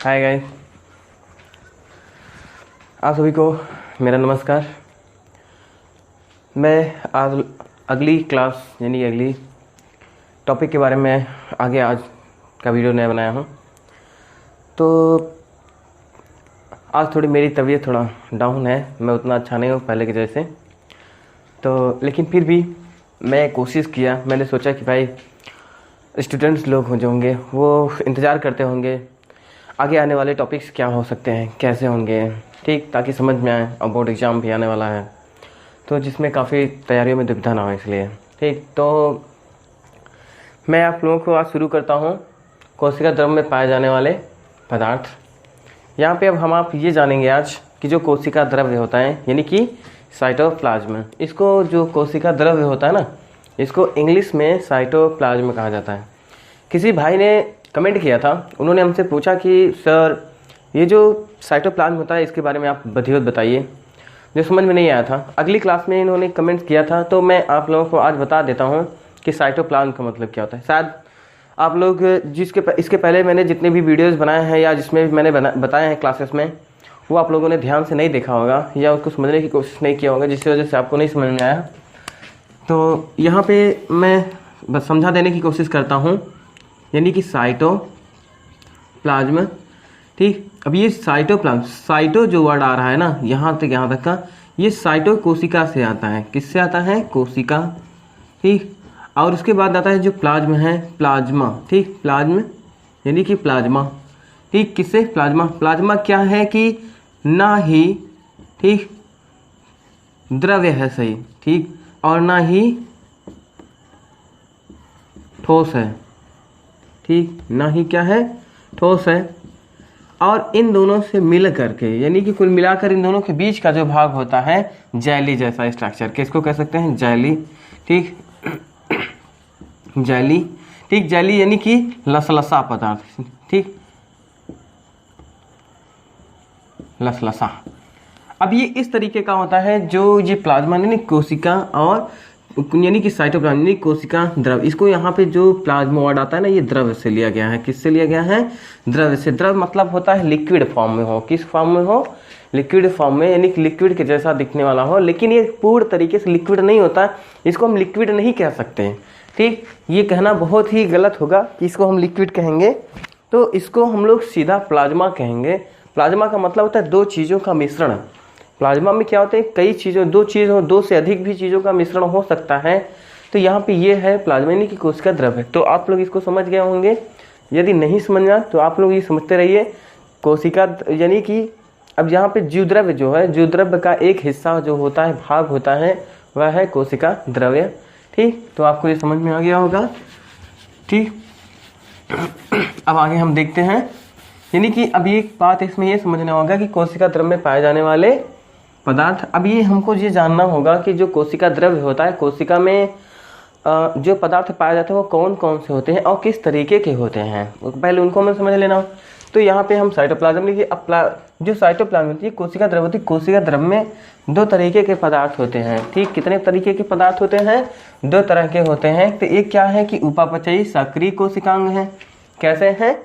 Hi guys, आप सभी को मेरा नमस्कार। मैं आज अगली क्लास यानी अगली टॉपिक के बारे में आगे आज का वीडियो नया बनाया हूँ। तो आज थोड़ी मेरी तबीयत थोड़ा डाउन है, मैं उतना अच्छा नहीं हूँ पहले के जैसे। तो लेकिन फिर भी मैं कोशिश किया, मैंने सोचा कि भाई स्टूडेंट्स लोग जो होंगे वो इंतज़ार करते होंगे आगे आने वाले टॉपिक्स क्या हो सकते हैं, कैसे होंगे, ठीक, ताकि समझ में आए। और बोर्ड एग्ज़ाम भी आने वाला है तो जिसमें काफ़ी तैयारियों में दुविधा ना हो, इसलिए ठीक। तो मैं आप लोगों को आज शुरू करता हूँ कोशिका द्रव में पाए जाने वाले पदार्थ। यहाँ पे अब हम आप ये जानेंगे आज कि जो कोशिका द्रव्य होता है यानी कि साइटोप्लाज्म, इसको जो कोशिका द्रव्य होता है ना, इसको इंग्लिश में साइटोप्लाज्म कहा जाता है। किसी भाई ने कमेंट किया था, उन्होंने हमसे पूछा कि सर ये जो साइटोप्लाज्म होता है इसके बारे में आप विधिवत बताइए, जो समझ में नहीं आया था। अगली क्लास में इन्होंने कमेंट किया था, तो मैं आप लोगों को आज बता देता हूँ कि साइटोप्लाज्म का मतलब क्या होता है। शायद आप लोग इसके पहले मैंने जितने भी वीडियोस बनाए हैं या जिसमें भी मैंने बताए हैं क्लासेस में, वो आप लोगों ने ध्यान से नहीं देखा होगा या उसको समझने की कोशिश नहीं किया होगा, जिसकी वजह से आपको नहीं समझ में आया। तो यहाँ पे मैं बस समझा देने की कोशिश करता हूँ, यानी कि साइटोप्लाज्म, ठीक। अब ये साइटोप्लाज्म, साइटो जो वर्ड आ रहा है ना यहाँ तक का, ये साइटो कोशिका से आता है। किससे आता है? कोशिका, ठीक। और उसके बाद आता है जो प्लाज्म है, प्लाज्मा, ठीक। प्लाज्म यानी कि प्लाज्मा, ठीक। किससे? प्लाज्मा। प्लाज्मा क्या है कि ना ही, ठीक, द्रव्य है, सही, ठीक, और ना ही ठोस है, ठीक, ना ही क्या है? ठोस है। और इन दोनों से मिल करके यानी कि कुल मिलाकर इन दोनों के बीच का जो भाग होता है जैली जैसा स्ट्रक्चर, किसको कह सकते हैं? जैली, ठीक। जैली, ठीक। जैली यानी कि लसलसा पदार्थ, ठीक, लसलसा। अब ये इस तरीके का होता है जो ये प्लाज्मा यानी कोशिका और यानी कि साइटोप्लाज्म यानी कोशिका द्रव, इसको यहाँ पे जो प्लाज्मा वर्ड आता है ना, ये द्रव से लिया गया है। किससे लिया गया है? द्रव से। द्रव मतलब होता है लिक्विड फॉर्म में हो। किस फॉर्म में हो? लिक्विड फॉर्म में, यानी कि लिक्विड के जैसा दिखने वाला हो। लेकिन ये पूर्ण तरीके से लिक्विड नहीं होता, इसको हम लिक्विड नहीं कह सकते, ठीक। ये कहना बहुत ही गलत होगा कि इसको हम लिक्विड कहेंगे, तो इसको हम लोग सीधा प्लाज्मा कहेंगे। प्लाज्मा का मतलब होता है दो चीज़ों का मिश्रण। प्लाज्मा में क्या होता है? कई चीज़ों, दो चीज़ों, दो से अधिक भी चीज़ों का मिश्रण हो सकता है। तो यहाँ पे ये है प्लाज्मा यानी कि कोशिका द्रव है। तो आप लोग इसको समझ गए होंगे। यदि नहीं समझना तो आप लोग ये समझते रहिए कोशिका यानी कि अब यहाँ पे जीव द्रव्य जो है, जीव द्रव्य का एक हिस्सा जो होता है, भाग होता है, वह है कोशिका द्रव्य, ठीक। तो आपको ये समझ में आ गया होगा, ठीक। अब आगे हम देखते हैं, यानी कि अब एक बात इसमें ये समझना होगा कि कोशिका द्रव में पाए जाने वाले पदार्थ। अब ये हमको ये जानना होगा कि जो कोशिका द्रव्य होता है, कोशिका में जो पदार्थ पाए जाते हैं वो कौन कौन से होते हैं और किस तरीके के होते हैं, पहले उनको हमें समझ लेना। तो यहाँ पे हम साइटोप्लाज्म लिखिए। अब जो साइटोप्लाज्म होती है, कोशिका द्रव होती है, कोशिका द्रव में दो तरीके के पदार्थ होते हैं, ठीक। कितने तरीके के पदार्थ होते हैं? दो तरह के होते हैं। तो एक क्या है कि उपापचयी सक्रिय कोशिकांग है। कैसे हैं?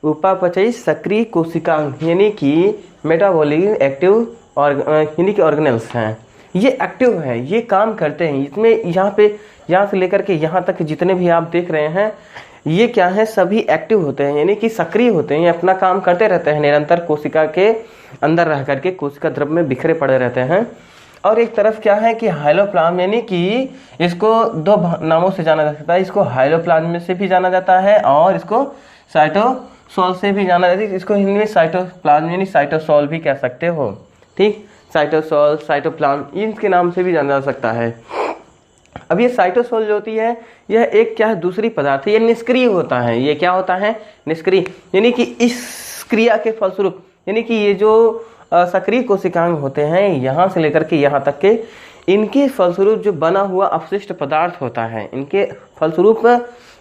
उपापचयी सक्रिय कोशिकांग यानी कि मेटाबॉलिक एक्टिव और यानी कि ऑर्गेनेल्स हैं। ये एक्टिव है, ये काम करते हैं। इसमें यहाँ से लेकर के यहाँ तक जितने भी आप देख रहे हैं, ये क्या है? सभी एक्टिव होते हैं यानी कि सक्रिय होते हैं, ये अपना काम करते रहते हैं निरंतर, कोशिका के अंदर रह करके कोशिका द्रव में बिखरे पड़े रहते हैं। और एक तरफ क्या है कि हाइलोप्लाज्म, यानी कि इसको दो नामों से जाना जा सकता है। इसको हाइलोप्लाज्म से भी जाना जाता है और इसको साइटोसोल से भी जाना जाता है। इसको हिंदी में साइटोप्लाज्म यानी साइटोसोल भी कह सकते हो, ठीक। साइटोसोल, साइटोप्लाज्म, इनके नाम से भी जाना जा सकता है। अब ये साइटोसोल जो होती है, यह एक क्या है? दूसरी पदार्थ है। ये निष्क्रिय होता है। ये क्या होता है? निष्क्रिय, यानी कि इस क्रिया के फलस्वरूप, यानी कि ये जो सक्रिय कोशिकांग होते हैं, यहाँ से लेकर के यहाँ तक के, इनके फलस्वरूप जो बना हुआ अपशिष्ट पदार्थ होता है, इनके फलस्वरूप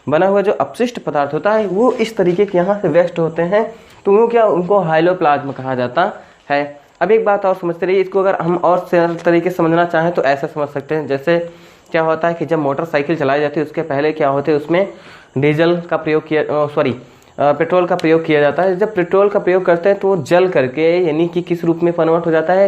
बना हुआ जो अपशिष्ट पदार्थ होता है वो इस तरीके के यहाँ से वेस्ट होते हैं, तो वो क्या, उनको हाइलोप्लाज्म कहा जाता है। अब एक बात और समझते रहिए, इसको अगर हम और सरल तरीके से समझना चाहें तो ऐसा समझ सकते हैं, जैसे क्या होता है कि जब मोटरसाइकिल चलाई जाती है उसके पहले क्या होते हैं, उसमें डीजल का प्रयोग किया पेट्रोल का प्रयोग किया जाता है। जब पेट्रोल का प्रयोग करते हैं तो वो जल करके यानी कि किस रूप में कन्वर्ट हो जाता है,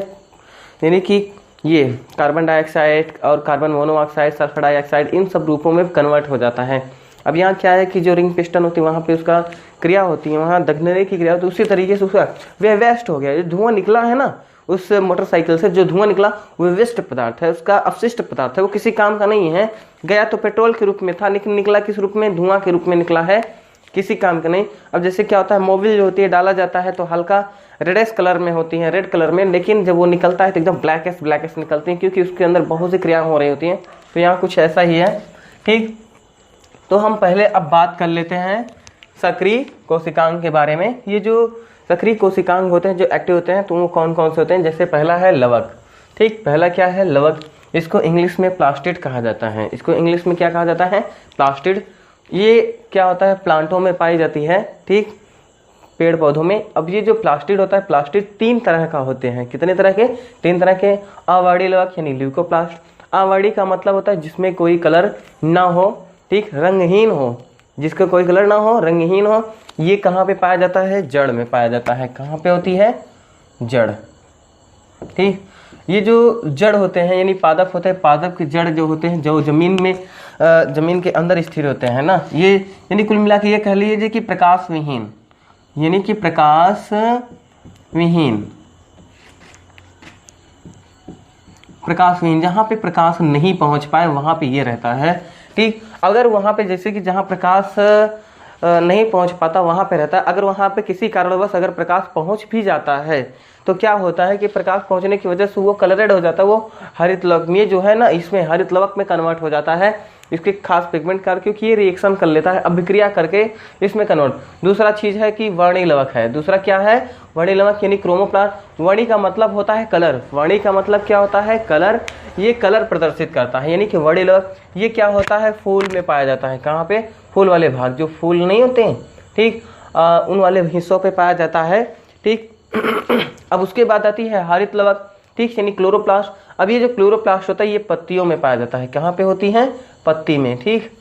यानी कि ये कार्बन डाइऑक्साइड और कार्बन मोनोऑक्साइड, सल्फर डाइऑक्साइड, इन सब रूपों में कन्वर्ट हो जाता है। अब यहाँ क्या है कि जो रिंग पिस्टन होती है वहाँ पे उसका क्रिया होती है, वहाँ दगने की क्रिया होती है, उसी तरीके से उसका वह वेस्ट हो गया। जो धुआं निकला है ना उस मोटरसाइकिल से, जो धुआं निकला वो वेस्ट पदार्थ है, उसका अपशिष्ट पदार्थ है, वो किसी काम का नहीं है। गया तो पेट्रोल के रूप में था लेकिन निकला किस रूप में, धुआं के रूप में निकला है, किसी काम का नहीं। अब जैसे क्या होता है, मोबिल जो होती है डाला जाता है तो हल्का रेडिश कलर में होती है, रेड कलर में, लेकिन जब वो निकलता है तो एकदम ब्लैकिश निकलती है, क्योंकि उसके अंदर बहुत सी क्रियाएं हो रही होती हैं। तो यहाँ कुछ ऐसा ही है। ठीक, तो हम पहले अब बात कर लेते हैं सक्रिय कोशिकांग के बारे में। ये जो सक्रिय कोशिकांग होते हैं जो एक्टिव होते हैं तो वो कौन कौन से होते हैं, जैसे पहला है लवक। ठीक, पहला क्या है, लवक। इसको इंग्लिश में प्लास्टिड कहा जाता है। इसको इंग्लिश में क्या कहा जाता है, प्लास्टिड। ये क्या होता है, प्लांटों में पाई जाती है, ठीक, पेड़ पौधों में। अब ये जो प्लास्टिड होता है, प्लास्टिड 3 तरह का होते हैं। कितने तरह के, 3 तरह के। अवर्णी लवक यानी ल्यूकोप्लास्ट। अवर्णी का मतलब होता है जिसमें कोई कलर ना हो, ठीक, रंगहीन हो, जिसका कोई कलर ना हो, रंगहीन हो। ये कहाँ पे पाया जाता है, जड़ में पाया जाता है। कहाँ पे होती है, जड़। ठीक, ये जो जड़ होते हैं यानी पादप होते हैं, पादप के जड़ जो होते हैं जो जमीन में जमीन के अंदर स्थिर होते हैं ना, ये यानी कुल मिला के ये कह लीजिए कि प्रकाश विहीन, यानी कि प्रकाश विहीन, जहाँ पे प्रकाश नहीं पहुंच पाए वहां पे ये रहता है। ठीक, अगर वहां पे जैसे कि जहाँ प्रकाश नहीं पहुंच पाता वहां पे रहता है। अगर वहां पे किसी कारणवश अगर प्रकाश पहुंच भी जाता है तो क्या होता है कि प्रकाश पहुंचने की वजह से वो कलरेड हो जाता है, वो हरित लवक में जो है ना, इसमें हरित लवक में कन्वर्ट हो जाता है। इसके खास पिगमेंट कार, क्योंकि ये रिएक्शन कर लेता है, अभिक्रिया करके इसमें कन्वर्ट। दूसरा चीज है कि वर्णी लवक है। दूसरा क्या है, वर्णी लवक यानी क्रोमोप्लास्ट। वर्णी का मतलब होता है कलर। वर्णी का मतलब क्या होता है, कलर। ये कलर प्रदर्शित करता है, यानी कि वर्णी लवक ये क्या होता है, फूल में पाया जाता है। कहाँ पे, फूल वाले भाग, जो फूल नहीं होते हैं, ठीक, उन वाले हिस्सों पे पाया जाता है। ठीक, अब उसके बाद आती है हरित लवक, ठीक, यानी क्लोरोप्लास्ट। अब ये जो क्लोरोप्लास्ट होता है ये पत्तियों में पाया जाता है। कहाँ पे होती है, पत्ती में। ठीक,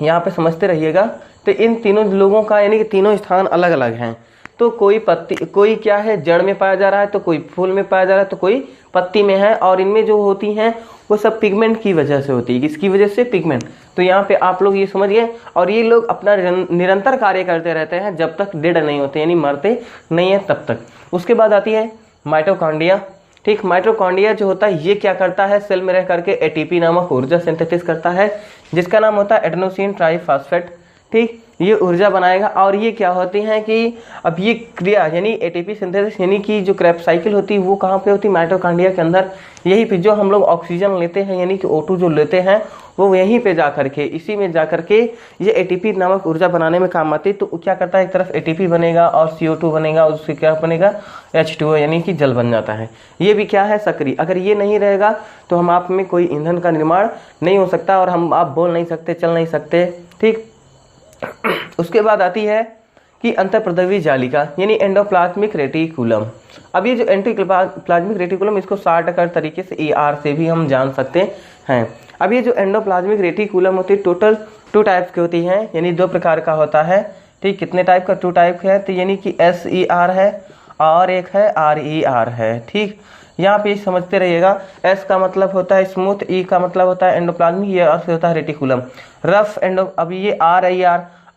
यहाँ पे समझते रहिएगा। तो इन तीनों लोगों का यानी कि तीनों स्थान अलग अलग हैं। तो कोई पत्ती, कोई क्या है, जड़ में पाया जा रहा है, तो कोई फूल में पाया जा रहा है, तो कोई पत्ती में है। और इनमें जो होती हैं वो सब पिगमेंट की वजह से होती है। किसकी वजह से, पिगमेंट। तो यहाँ पे आप लोग ये समझ गए। और ये लोग अपना निरंतर कार्य करते रहते हैं जब तक डेड नहीं होते, यानी मरते नहीं है तब तक। उसके बाद आती है माइटोकॉन्ड्रिया। ठीक, माइटोकॉन्ड्रिया जो होता है ये क्या करता है, सेल में रह करके एटीपी नामक ऊर्जा सिंथेसिस करता है, जिसका नाम होता है एडेनोसिन ट्राइफॉस्फेट। ठीक, ये ऊर्जा बनाएगा। और ये क्या होती हैं कि अब ये क्रिया यानी एटीपी सिंथेसिस यानी कि जो क्रेब्स साइकिल होती है वो कहाँ पे होती है, माइटोकॉन्ड्रिया के अंदर। यही पे जो हम लोग ऑक्सीजन लेते हैं यानी कि O2 जो लेते हैं वो यहीं पे जा करके, इसी में जा करके ये एटीपी नामक ऊर्जा बनाने में काम आती है। तो क्या करता है, एक तरफ एटीपी बनेगा और CO2 बनेगा, उससे क्या बनेगा, H2O यानी कि जल बन जाता है। ये भी क्या है, सक्रिय। अगर ये नहीं रहेगा तो हम आप में कोई ईंधन का निर्माण नहीं हो सकता और हम आप बोल नहीं सकते, चल नहीं सकते। ठीक, उसके बाद आती है कि अंतःप्रद्रवी जालिका यानी एंडोप्लाज्मिक रेटिकुलम। अब ये जो एंडोप्लाज्मिक रेटिकुलम, इसको 60 तरीके से ER से भी हम जान सकते हैं। अब ये जो एंडोप्लाज्मिक रेटिकुलम होती है टोटल 2 टाइप्स की होती है, यानी 2 प्रकार का होता है। ठीक, कितने टाइप का, 2 टाइप है। तो यानी कि SER है और एक है RER है। ठीक, यहाँ पे समझते रहिएगा। S का मतलब होता है स्मूथ, E का मतलब होता है एंडोप्लाज्मिक, ये अर्थ होता है रेटिकुलम। रफ एंडो, अब ये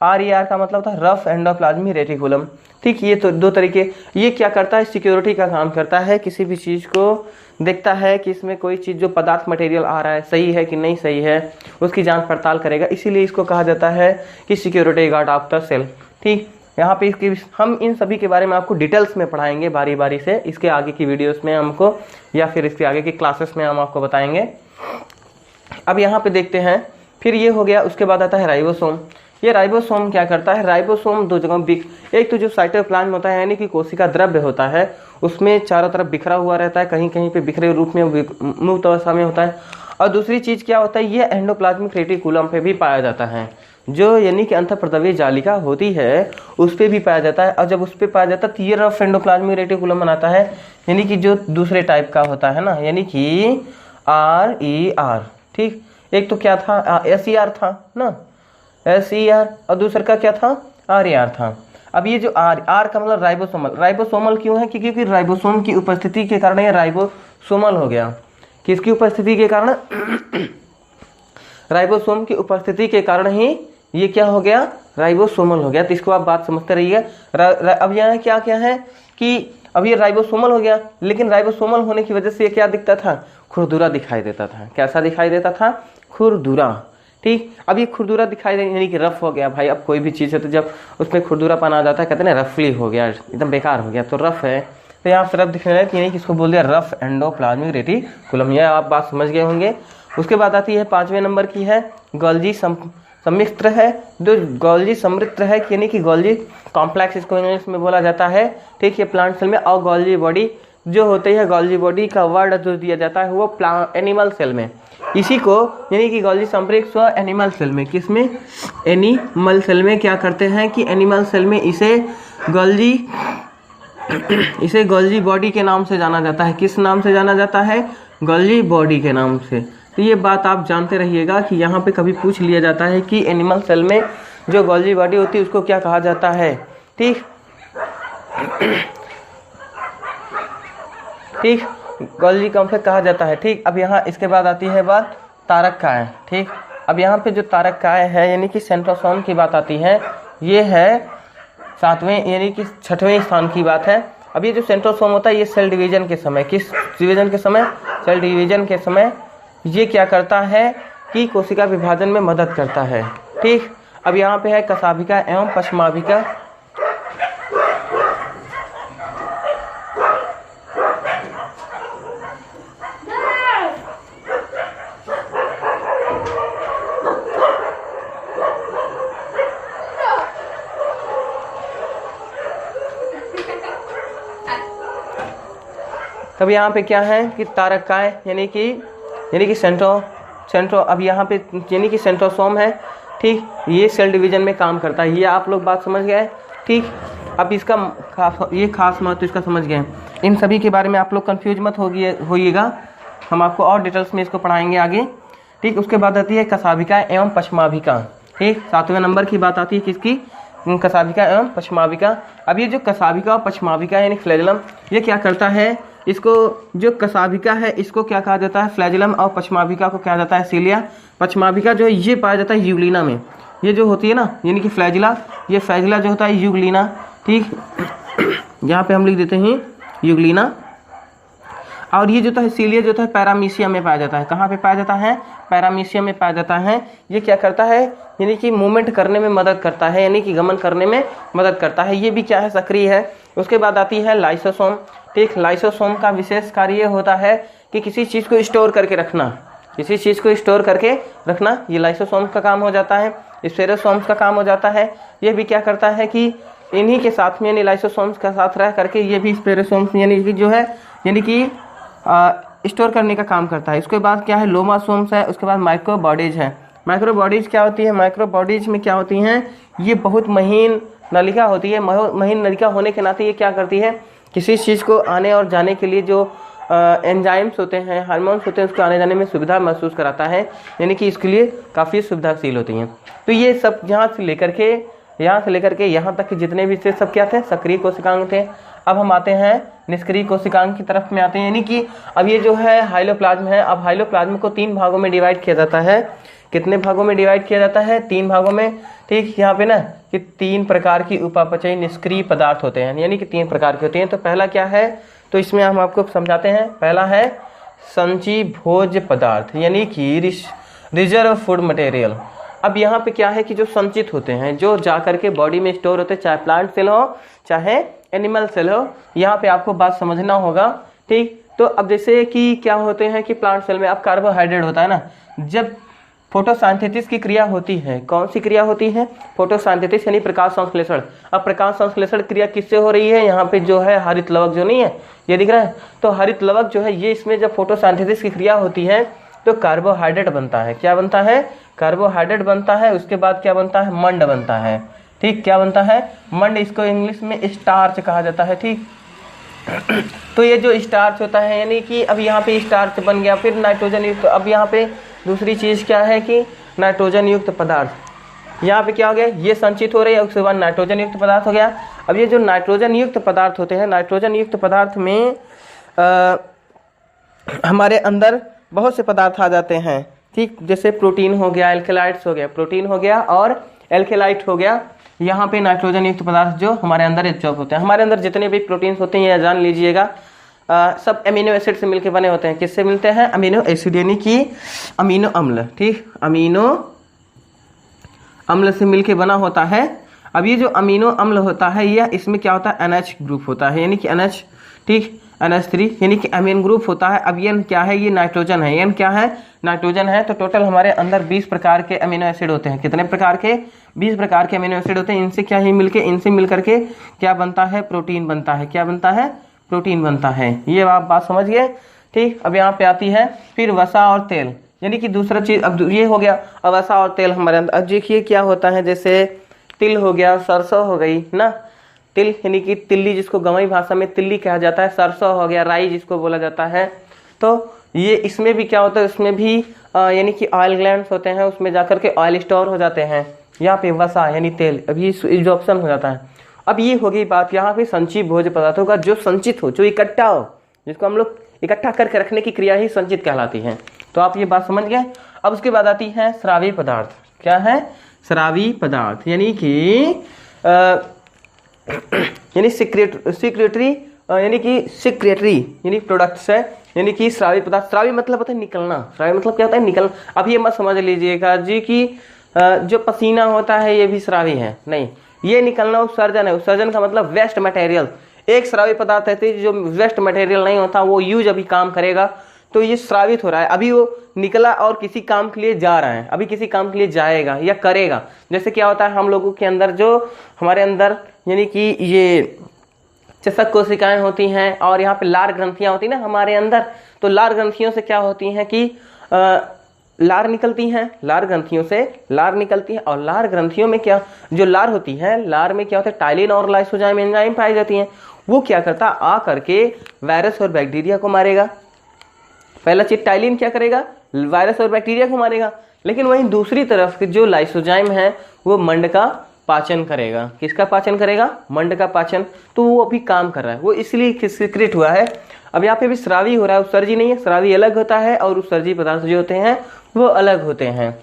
RER का मतलब होता है रफ एंडोप्लाज्मिक रेटिकुलम। ठीक, ये तो 2 तरीके। ये क्या करता है, सिक्योरिटी का काम करता है। किसी भी चीज़ को देखता है कि इसमें कोई चीज़ जो पदार्थ मटेरियल आ रहा है सही है कि नहीं सही है, उसकी जांच पड़ताल करेगा। इसीलिए इसको कहा जाता है कि security guard of the cell. ठीक, यहाँ पे इसकी हम इन सभी के बारे में आपको डिटेल्स में पढ़ाएंगे बारी बारी से। इसके आगे की वीडियोस में हमको या फिर इसके आगे की क्लासेस में हम आपको बताएंगे। अब यहाँ पे देखते हैं, फिर ये हो गया। उसके बाद आता है राइबोसोम। ये राइबोसोम क्या करता है, राइबोसोम 2 जगह एक तो जो साइटोप्लाज्म होता है यानी कि कोशिका द्रव्य होता है, उसमें चारों तरफ बिखरा हुआ रहता है, कहीं कहीं पे बिखरे रूप में मुक्त अवस्था में होता है। और दूसरी चीज क्या होता है, ये एंडोप्लाज्मिक रेटिकुलम पे भी पाया जाता है। जो यानी कि अंतःप्रद्रव्य जालिका होती है उस पे भी पाया जाता है। और जब उस पे पाया जाता है तो ये रफ एंडोप्लाज्मिक रेटिकुलम बनाता है, यानी कि जो दूसरे टाइप का होता है ना, यानी कि RER। ठीक, एक तो क्या था SER था ना, SER, और दूसरा का क्या था RER था। अब ये जो R का मतलब राइबोसोमल, राइबोसोमल क्यों है? क्योंकि राइबोसोम की उपस्थिति के कारण ये राइबोसोमल हो गया। किसकी उपस्थिति के कारण? राइबोसोम की उपस्थिति के कारण ही ये क्या हो गया, राइबोसोमल हो गया। तो इसको आप बात समझते रहिएगा। अब यहाँ क्या क्या है कि अब ये राइबोसोमल हो गया, लेकिन राइबोसोमल होने की वजह से ये क्या दिखता था, खुरदुरा दिखाई देता था। कैसा दिखाई देता था? खुरदुरा। ठीक, अब ये खुरदुरा दिखाई दे यानी कि रफ हो गया भाई। अब कोई भी चीज़ है तो जब उसमें खुरदुरापन आ जाता है, कहते हैं ना रफली हो गया, एकदम बेकार हो गया, तो रफ है। तो यहाँ रफ दिखने लगे, यानी कि इसको बोल दिया रफ एंडोप्लाज्मिक रेटिकुलम। यह आप बात समझ गए होंगे। उसके बाद आती है 5वें नंबर की है गोल्जी सम्मिश्र है, जो गोल्जी समृद्ध है, यानी कि गोल्जी कॉम्प्लेक्स इसको इंग्लिश में बोला जाता है। ठीक है, प्लांट सेल में। और गोल्जी बॉडी जो होती है, गोल्जी बॉडी का वर्ड जो दिया जाता है वो एनिमल सेल में। इसी को यानी कि गोल्जी संप्रेक्ष एनिमल सेल में, किसमें? एनिमल सेल में क्या करते हैं कि एनिमल सेल में इसे गोल्जी बॉडी के नाम से जाना जाता है। किस नाम से जाना जाता है? गोल्जी बॉडी के नाम से। तो ये बात आप जानते रहिएगा कि यहाँ पे कभी पूछ लिया जाता है कि एनिमल सेल में जो गोल्जी बॉडी होती है उसको क्या कहा जाता है। ठीक ठीक, गोल्जी कॉम्प्लेक्स कहा जाता है। ठीक, अब यहाँ इसके बाद आती है बात तारककाय। ठीक, अब यहाँ पे जो तारककाय है यानी कि सेंट्रोसोम की बात आती है, ये है 7वें यानी कि 6वें स्थान की बात है। अब ये जो सेंट्रोसोम होता है ये सेल डिवीजन के समय, किस डिवीजन के समय? सेल डिवीजन के समय ये क्या करता है कि कोशिका विभाजन में मदद करता है। ठीक, अब यहाँ पे है कशाभिका एवं पश्माभिका। तब यहाँ पे क्या है कि तारककाय यानी कि सेंट्रो अब यहाँ पे यानी कि सेंट्रोसोम है। ठीक, ये सेल डिवीजन में काम करता है। ये आप लोग बात समझ गए। ठीक, अब इसका खास महत्व इसका समझ गए। इन सभी के बारे में आप लोग कंफ्यूज मत होइएगा, हम आपको और डिटेल्स में इसको पढ़ाएंगे आगे। ठीक, उसके बाद आती है कशाभिका एवं पश्माभिका। ठीक, 7वें नंबर की बात आती है किसकी? कशाभिका एवं पश्माभिका। अब ये जो कशाभिका और पश्माभिका यानी फ्लैजेलम, ये क्या करता है? इसको जो कशाभिका है इसको क्या कहा जाता है? फ्लैजेलम। और पश्माभिका को क्या जाता है? सीलिया। पश्माभिका जो है ये पाया जाता है यूग्लिना में। ये जो होती है ना यानी कि फ्लैजिला, ये फ्लैजिला जो होता है यूग्लिना। ठीक, यहाँ पे हम लिख देते हैं यूग्लिना। और ये जो होता है सीलिया जो होता है पैरामीशियम में पाया जाता है। कहाँ पे पाया जाता है? पैरामीशियम में पाया जाता है। ये क्या करता है? यानी कि मूवमेंट करने में मदद करता है, यानी कि गमन करने में मदद करता है। ये भी क्या है? सक्रिय है। उसके बाद आती है लाइसोसोम। ठीक, लाइसोसोम का विशेष कार्य ये होता है कि किसी चीज़ को स्टोर करके रखना, किसी चीज़ को स्टोर करके रखना, ये लाइसोसोम का काम हो जाता है। स्पेरोसोम्स का काम हो जाता है। ये भी क्या करता है कि इन्हीं के साथ में यानी लाइसोसोम्स का साथ रह करके ये भी स्पेरोसोम्स यानी कि जो है यानी कि स्टोर करने का काम करता है। उसके बाद क्या है? लोमासोम्स है। उसके बाद माइक्रोबॉडीज है। माइक्रोबॉडीज क्या होती है? माइक्रोबॉडीज में क्या होती हैं? ये बहुत महीन नलिका होती है। महीन नलिका होने के नाते ये क्या करती है? किसी चीज़ को आने और जाने के लिए जो एंजाइम्स होते हैं, हार्मोन्स होते हैं, उसको आने जाने में सुविधा महसूस कराता है, यानी कि इसके लिए काफ़ी सुविधाशील होती हैं। तो ये सब यहाँ से लेकर के यहाँ तक के जितने भी थे सब क्या थे? सक्रिय कोशिकांग थे। अब हम आते हैं निष्क्रिय कोशिकांग की तरफ में आते हैं, यानी कि अब ये जो है हाइलोप्लाज्म है। अब हाइलोप्लाज्म को 3 भागों में डिवाइड किया जाता है। कितने भागों में डिवाइड किया जाता है? 3 भागों में। ठीक, यहाँ पे ना कि 3 प्रकार की उपापचयी निष्क्रिय पदार्थ होते हैं, यानी कि 3 प्रकार के होते हैं। तो पहला क्या है? तो इसमें हम आपको समझाते हैं। पहला है संची भोज पदार्थ, यानी कि रिजर्व फूड मटेरियल। अब यहाँ पे क्या है कि जो संचित होते हैं, जो जा करके बॉडी में स्टोर होते हैं, चाहे प्लांट सेल हो चाहे एनिमल सेल हो, यहाँ पे आपको बात समझना होगा। ठीक, तो अब जैसे कि क्या होते हैं कि प्लांट सेल में अब कार्बोहाइड्रेट होता है ना, जब फोटोसिंथेसिस की क्रिया होती है, कौन सी क्रिया होती है? फोटोसिंथेसिस यानी प्रकाश संश्लेषण। अब प्रकाश संश्लेषण क्रिया किससे हो रही है? यहाँ पे जो है हरित लवक जो नहीं है, ये दिख रहा है, तो हरित लवक जो है ये इसमें जब फोटोसिंथेसिस की क्रिया होती है तो कार्बोहाइड्रेट बनता है। क्या बनता है? कार्बोहाइड्रेट बनता है, उसके बाद क्या बनता है, मंड बनता है। ठीक, क्या बनता है, मंड, इसको इंग्लिश में स्टार्च कहा जाता है। ठीक, तो ये जो स्टार्च होता है, यानी कि अब यहाँ पे स्टार्च बन गया, फिर नाइट्रोजन युक्त, अब यहाँ पे दूसरी चीज़ क्या है कि नाइट्रोजन युक्त पदार्थ, यहाँ पे क्या हो गया, ये संचित हो रही है, उसके बाद नाइट्रोजन युक्त पदार्थ हो गया। अब ये जो नाइट्रोजन युक्त पदार्थ होते हैं, नाइट्रोजन युक्त पदार्थ में हमारे अंदर बहुत से पदार्थ आ जाते हैं। ठीक, जैसे प्रोटीन हो गया, एल्केलाइट्स हो गया, प्रोटीन हो गया और एल्केलाइट हो गया। यहाँ पे नाइट्रोजन युक्त पदार्थ जो हमारे अंदर एब्जॉर्ब होते हैं। हमारे अंदर जितने भी प्रोटीन्स होते हैं, ये जान लीजिएगा, सब अमीनो एसिड से मिलकर बने होते हैं। किससे मिलते हैं, अमीनो एसिड, यानी कि अमीनो अम्ल। ठीक, अमीनो अम्ल से मिलकर बना होता है। अब ये जो अमीनो अम्ल होता है, यह इसमें क्या होता है, NH ग्रुप होता है, यानी कि NH, ठीक, NH3, यानी कि अमीन ग्रुप होता है। अब ये क्या है, ये नाइट्रोजन है, ये क्या है, नाइट्रोजन है। तो टोटल हमारे अंदर 20 प्रकार के अमीनो एसिड होते हैं। कितने प्रकार के, 20 प्रकार के अमीनो एसिड होते हैं। इनसे क्या ही मिलके, इनसे मिलकर के क्या बनता है, प्रोटीन बनता है। क्या बनता है, प्रोटीन बनता है। ये आप बात समझ गए। ठीक, अब यहाँ पे आती है फिर वसा और तेल, यानी कि दूसरा चीज। अब ये हो गया, अब वसा और तेल हमारे अंदर। अब देखिए क्या होता है, जैसे तिल हो गया, सरसों हो गई ना, तिल यानी कि तिल्ली, जिसको गंवई भाषा में तिल्ली कहा जाता है, सरसों हो गया, राई जिसको बोला जाता है। तो ये इसमें भी क्या होता है, इसमें भी यानी कि ऑयल ग्लैंड्स होते हैं, उसमें जाकर के ऑयल स्टोर हो जाते हैं। यहाँ पे वसा यानी तेल, अब ये एब्जॉर्प्शन हो जाता है। अब ये हो गई बात यहाँ पे संचित भोज्य पदार्थों का, जो संचित हो, जो इकट्ठा हो, जिसको हम लोग इकट्ठा करके रखने की क्रिया ही संचित कहलाती है। तो आप ये बात समझ गए। अब उसके बाद आती है स्रावी पदार्थ। क्या है, स्रावी पदार्थ, यानी कि यानी सिक्रेटरी यानी कि सिक्रेटरी यानी प्रोडक्ट्स है, यानी कि स्रावी पदार्थ। स्रावी मतलब होता है निकलना, स्रावी मतलब क्या होता है, निकलना। अब ये मत समझ लीजिएगा जी कि जो पसीना होता है ये भी स्रावी है, नहीं, ये निकलना उत्सर्जन है। उत्सर्जन का मतलब वेस्ट मटेरियल। एक स्रावी पदार्थ है जो वेस्ट मटेरियल नहीं होता, वो यूज अभी काम करेगा, तो ये स्रावित हो रहा है। अभी वो निकला और किसी काम के लिए जा रहा है, अभी किसी काम के लिए जाएगा या करेगा। जैसे क्या होता है, हम लोगों के अंदर, जो हमारे अंदर यानी कि ये चषक कोशिकाएं होती हैं और यहाँ पे लार ग्रंथियां होती हैं ना हमारे अंदर, तो लार ग्रंथियों से क्या होती हैं कि लार निकलती हैं, लार ग्रंथियों से लार निकलती है। और लार ग्रंथियों में क्या, जो लार होती है, लार में क्या होता है, टाइलिन और लाइसोजाइम एंजाइम पाई जाती हैं। वो क्या करता, आ करके वायरस और बैक्टीरिया को मारेगा। पहला चीज, टाइलिन क्या करेगा, वायरस और बैक्टीरिया को मारेगा। लेकिन वहीं दूसरी तरफ जो लाइसोजाइम है, वो मंड का पाचन करेगा। किसका पाचन करेगा, मंड का पाचन। तो वो अभी काम कर रहा है, वो इसलिए सिक्रेट हुआ है। अब यहाँ पे भी स्रावी हो रहा है, उत्सर्जी नहीं है। स्रावी अलग होता है और उत्सर्जी पदार्थ जो होते हैं वो अलग होते हैं।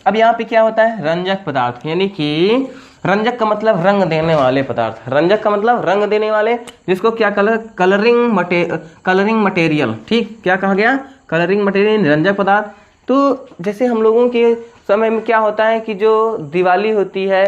अब यहाँ पे क्या होता है, रंजक पदार्थ, यानी कि रंजक का मतलब रंग देने वाले पदार्थ। रंजक का मतलब रंग देने वाले, जिसको क्या कलरिंग मटेरियल। ठीक, क्या कहा गया, कलरिंग मटेरियल, रंजक पदार्थ। तो जैसे हम लोगों के समय में क्या होता है कि जो दिवाली होती है,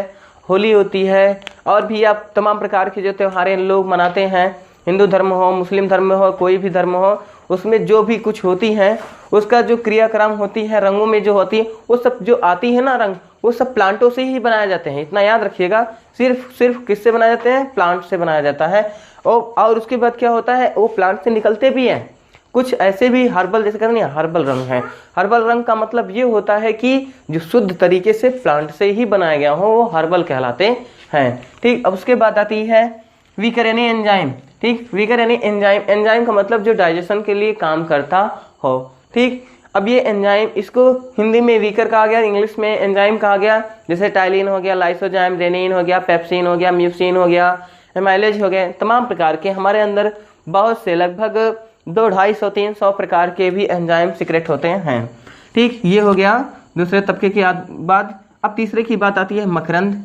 होली होती है, और भी आप तमाम प्रकार के जो त्योहारें लोग मनाते हैं, हिंदू धर्म हो, मुस्लिम धर्म हो, कोई भी धर्म हो, उसमें जो भी कुछ होती हैं, उसका जो क्रियाक्रम होती है, रंगों में जो होती है, वो सब जो आती है ना रंग, वो सब प्लांटों से ही बनाए जाते हैं। इतना याद रखिएगा, सिर्फ किससे बनाए जाते हैं, प्लांट से बनाया जाता है। और उसके बाद क्या होता है, वो प्लांट से निकलते भी हैं। कुछ ऐसे भी हर्बल, जैसे कहते हैं हर्बल रंग है। हर्बल रंग का मतलब ये होता है कि जो शुद्ध तरीके से प्लांट से ही बनाया गया हो, वो हर्बल कहलाते हैं। ठीक, अब उसके बाद आती है वीकर यानी एंजाइम। ठीक, वीकर यानी एंजाइम, एंजाइम का मतलब जो डाइजेशन के लिए काम करता हो। ठीक, अब ये एंजाइम, इसको हिंदी में वीकर कहा गया, इंग्लिश में एंजाइम कहा गया। जैसे टाइलिन हो गया, लाइसोजाइम, रेनिन हो गया, पेप्सिन हो गया, म्यूसिन हो गया, एमाइलेज हो गए, तमाम प्रकार के हमारे अंदर बहुत से, लगभग 200-250-300 प्रकार के भी एंजाइम सीक्रेट होते हैं। ठीक, ये हो गया दूसरे तबके की बात। अब तीसरे की बात आती है मकरंद।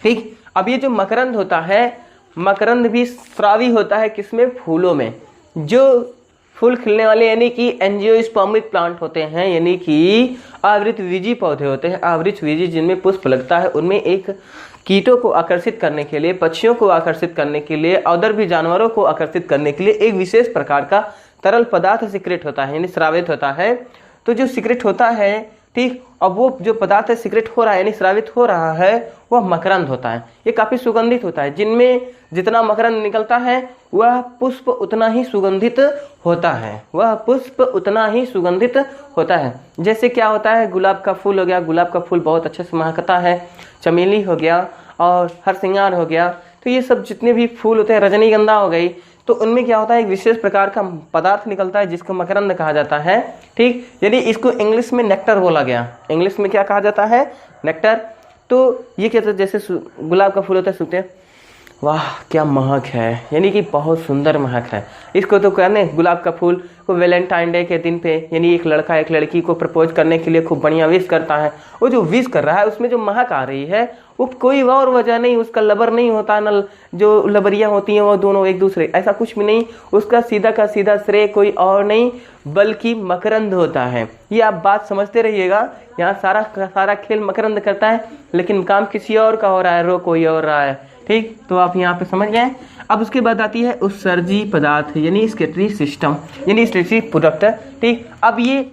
ठीक, अब ये जो मकरंद होता है, मकरंद भी स्रावी होता है। किसमें, फूलों में। जो फूल खिलने वाले यानी कि एंजियोस्पर्मिक प्लांट होते हैं, यानी कि आवृतबीजी पौधे होते हैं, आवृतबीजी, जिनमें पुष्प लगता है, उनमें एक कीटों को आकर्षित करने के लिए, पक्षियों को आकर्षित करने के लिए, और भी जानवरों को आकर्षित करने के लिए एक विशेष प्रकार का तरल पदार्थ सिक्रेट होता है, यानी स्रावित होता है। तो जो सिक्रेट होता है, ठीक। और वो जो पदार्थ है सीक्रेट हो रहा है यानी स्रावित हो रहा है वह मकरंद होता है। ये काफी सुगंधित होता है, जिनमें जितना मकरंद निकलता है वह पुष्प उतना ही सुगंधित होता है, वह पुष्प उतना ही सुगंधित होता है। जैसे क्या होता है, गुलाब का फूल हो गया, गुलाब का फूल बहुत अच्छे से महकता है, चमेली हो गया और हरसिंगार हो गया, तो ये सब जितने भी फूल होते हैं, रजनीगंधा हो गई, तो उनमें क्या होता है एक विशेष प्रकार का पदार्थ निकलता है जिसको मकरंद कहा जाता है। ठीक, यदि इसको इंग्लिश में नेक्टर बोला गया, इंग्लिश में क्या कहा जाता है, नेक्टर। तो ये क्या, जैसे गुलाब का फूल होता है सूखते, वाह क्या महक है, यानी कि बहुत सुंदर महक है। इसको तो कहने गुलाब का फूल को वैलेंटाइन डे के दिन पे यानी एक लड़का एक लड़की को प्रपोज करने के लिए खूब बढ़िया विश करता है, वो जो विश कर रहा है उसमें जो महक आ रही है वो कोई और वजह नहीं, उसका लबर नहीं होता, न जो लबरियां होती हैं वो दोनों एक दूसरे, ऐसा कुछ भी नहीं, उसका सीधा का सीधा श्रेय कोई और नहीं बल्कि मकरंद होता है। ये आप बात समझते रहिएगा, यहाँ सारा का सारा खेल मकरंद करता है लेकिन काम किसी और का हो रहा है, रो कोई और रहा है। ठीक, तो आप यहाँ पे समझ गए। अब उसके बाद आती है उत्सर्जी पदार्थ यानी स्केटरी सिस्टम यानी स्टेटरी प्रोडक्ट। ठीक, अब ये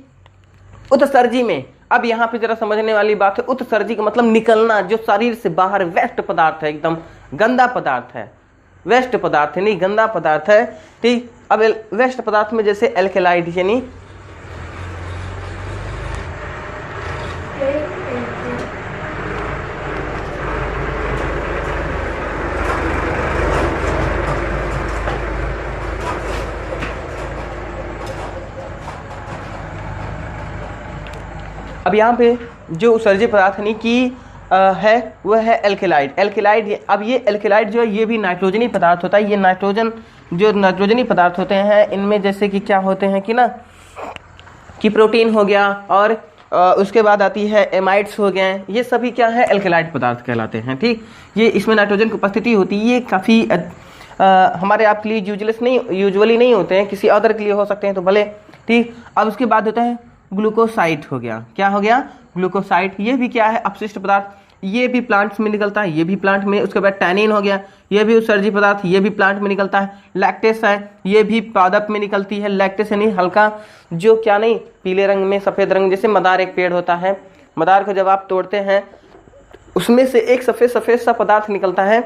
उत्सर्जी में, अब यहाँ पे जरा समझने वाली बात है, उत्सर्जी का मतलब निकलना, जो शरीर से बाहर वेस्ट पदार्थ है, एकदम गंदा पदार्थ है, वेस्ट पदार्थ है नहीं गंदा पदार्थ है। ठीक, अब वेस्ट पदार्थ में जैसे एल्केलाइड यानी अब यहाँ पे जो उत्सर्जित पदार्थ यानी कि है वह है एल्केलाइड। एल्केलाइड, अब ये एल्केलाइड जो है ये भी नाइट्रोजनी पदार्थ होता है। ये नाइट्रोजनी पदार्थ होते हैं, इनमें जैसे कि क्या होते हैं कि ना कि प्रोटीन हो गया और उसके बाद आती है एमाइड्स हो गए, ये सभी क्या है एल्केलाइड पदार्थ कहलाते हैं। ठीक, ये इसमें नाइट्रोजन की उपस्थिति होती है, ये काफ़ी हमारे आपके लिए यूजुअली नहीं होते हैं, किसी अदर के लिए हो सकते हैं तो भले। ठीक, अब उसके बाद होता है ग्लूकोसाइड हो गया, क्या हो गया ग्लूकोसाइड, ये भी क्या है अपशिष्ट पदार्थ, ये भी प्लांट्स में निकलता है, ये भी प्लांट में। उसके बाद टैनिन हो गया, ये भी उत्सर्जी पदार्थ, ये भी प्लांट में निकलता है। लैक्टेस है, ये भी पादप में निकलती है। लैक्टेस यानी हल्का जो क्या नहीं पीले रंग में सफ़ेद रंग, जैसे मदार एक पेड़ होता है, मदार को जब आप तोड़ते हैं उसमें से एक सफ़ेद सफ़ेद सा पदार्थ निकलता है,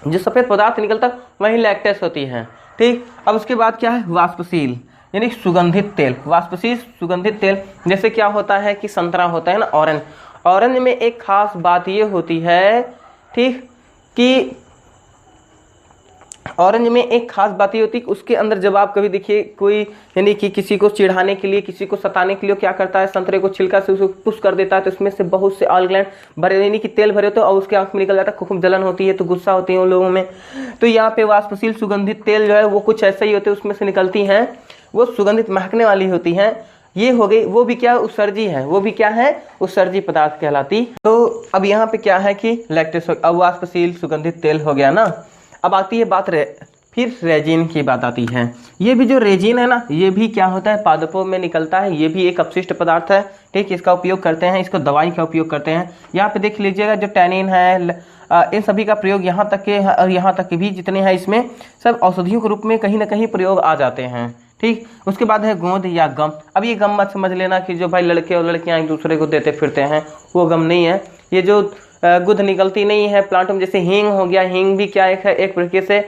जो सफ़ेद पदार्थ निकलता है वही लैक्टेस होती है। ठीक, अब उसके बाद क्या है वाष्पशील यानी सुगंधित तेल, वाष्पशील सुगंधित तेल, जैसे क्या होता है कि संतरा होता है ना ऑरेंज, ऑरेंज में एक खास बात ये होती है, ठीक, कि ऑरेंज में एक खास बात ये होती है कि उसके अंदर जब आप कभी देखिए कोई यानी कि किसी को चिढ़ाने के लिए, किसी को सताने के लिए क्या करता है, संतरे को छिलका से उसको पुश कर देता है तो उसमें से बहुत से ऑयल ग्लैंड भरे यानी कि तेल भरे होते हैं और उसके आंख में निकल जाता है, खूब जलन होती है तो गुस्सा होती है उन लोगों में। तो यहाँ पे वाष्पशील सुगंधित तेल जो है वो कुछ ऐसे ही होते हैं, उसमें से निकलती हैं, वो सुगंधित महकने वाली होती हैं। ये हो गई, वो भी क्या उत्सर्जी है, वो भी क्या है उत्सर्जी पदार्थ कहलाती। तो अब यहाँ पे क्या है कि लैक्टेस, अब वाष्पशील सुगंधित तेल हो गया ना। अब आती है बात फिर रेजिन की बात आती है। ये भी जो रेजिन है ना, ये भी क्या होता है पादपों में निकलता है, ये भी एक अपशिष्ट पदार्थ है। ठीक, इसका उपयोग करते हैं, इसको दवाई का उपयोग करते हैं। यहाँ पे देख लीजिएगा जो टैनिन है इन सभी का प्रयोग यहाँ तक के और यहाँ तक के भी जितने हैं इसमें सब औषधियों के रूप में कहीं ना कहीं प्रयोग आ जाते हैं। ठीक, उसके बाद है गोंद या गम। अब ये गम मत समझ लेना कि जो भाई लड़के और लड़कियां एक दूसरे को देते फिरते हैं, वो गम नहीं है। ये जो गुद निकलती नहीं है प्लांटों में, जैसे हींग हो गया, हींग भी क्या है एक तरीके से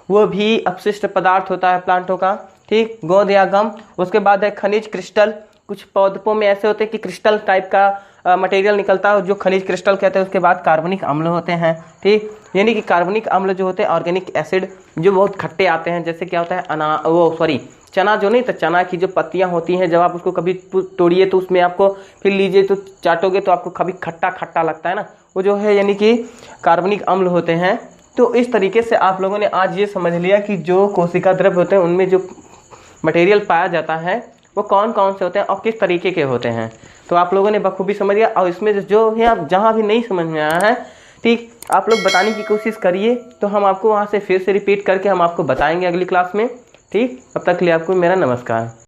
वो भी अपशिष्ट पदार्थ होता है प्लांटों का। ठीक, गोंद या गम। उसके बाद है खनिज क्रिस्टल, कुछ पौधों में ऐसे होते हैं कि क्रिस्टल टाइप का मटेरियल निकलता है जो खनिज क्रिस्टल कहते हैं। उसके बाद कार्बनिक अम्ल होते हैं। ठीक, यानी कि कार्बनिक अम्ल जो होते हैं ऑर्गेनिक एसिड जो बहुत खट्टे आते हैं, जैसे क्या होता है चना जो नहीं, तो चना की जो पत्तियां होती हैं जब आप उसको कभी तोड़िए तो उसमें आपको फिर लीजिए तो चाटोगे तो आपको कभी खट्टा खट्टा लगता है ना, वो जो है यानी कि कार्बनिक अम्ल होते हैं। तो इस तरीके से आप लोगों ने आज ये समझ लिया कि जो कोशिका द्रव्य होते हैं उनमें जो मटेरियल पाया जाता है वो कौन कौन से होते हैं और किस तरीके के होते हैं। तो आप लोगों ने बखूबी समझ लिया। और इसमें जो है आप जहाँ भी नहीं समझ में आया है, ठीक, आप लोग बताने की कोशिश करिए तो हम आपको वहाँ से फिर से रिपीट करके हम आपको बताएंगे अगली क्लास में। ठीक, तब तक के लिए आपको मेरा नमस्कार।